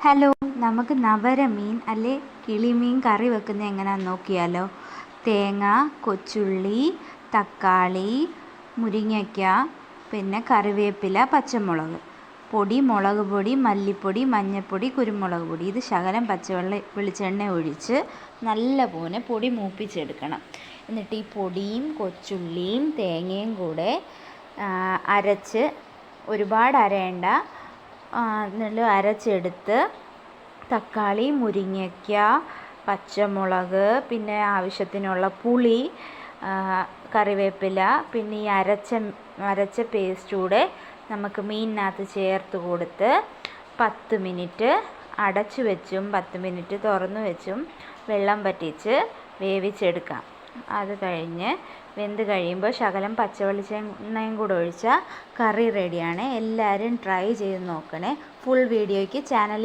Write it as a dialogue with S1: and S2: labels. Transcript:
S1: Hello, നമുക്ക് നവര മീൻ അല്ലെ കിളിമീൻ കറി വെക്കുന്നത് എങ്ങനെയാണെന്ന് നോക്കിയാലോ. തേങ്ങ, കൊച്ചുള്ളി, തക്കാളി, മുരിങ്ങയ്ക്ക, പിന്നെ കറിവേപ്പില, പച്ചമുളക് പൊടി, മുളക് പൊടി, മല്ലിപ്പൊടി, മഞ്ഞൾപ്പൊടി, കുരുമുളക് പൊടി. ഇത് ശകലം വെളിച്ചെണ്ണ ഒഴിച്ച് നല്ലപോലെ പൊടി മൂപ്പിച്ചെടുക്കണം. എന്നിട്ട് ഈ പൊടിയും കൊച്ചുള്ളിയും തേങ്ങയും കൂടെ അരച്ച്, ഒരുപാട് അരയണ്ട, നല്ല അരച്ചെടുത്ത് തക്കാളി, മുരിങ്ങയ്ക്ക, പച്ചമുളക്, പിന്നെ ആവശ്യത്തിനുള്ള പുളി, കറിവേപ്പില, പിന്നെ ഈ അരച്ച പേസ്റ്റ് കൂടെ നമുക്ക് മീനിനകത്ത് ചേർത്ത് കൊടുത്ത് 10 മിനിറ്റ് അടച്ചു വെച്ചും 10 മിനിറ്റ് തുറന്നു വെച്ചും വെള്ളം വറ്റിച്ച് വേവിച്ചെടുക്കാം. അത് കഴിഞ്ഞ് വെന്ത് കഴിയുമ്പോൾ ശകലം പച്ചവെളിച്ചെണ്ണയും കൂടെ ഒഴിച്ചാൽ കറി റെഡിയാണ്. എല്ലാവരും ട്രൈ ചെയ്ത് നോക്കണേ. ഫുൾ വീഡിയോയ്ക്ക് ചാനൽ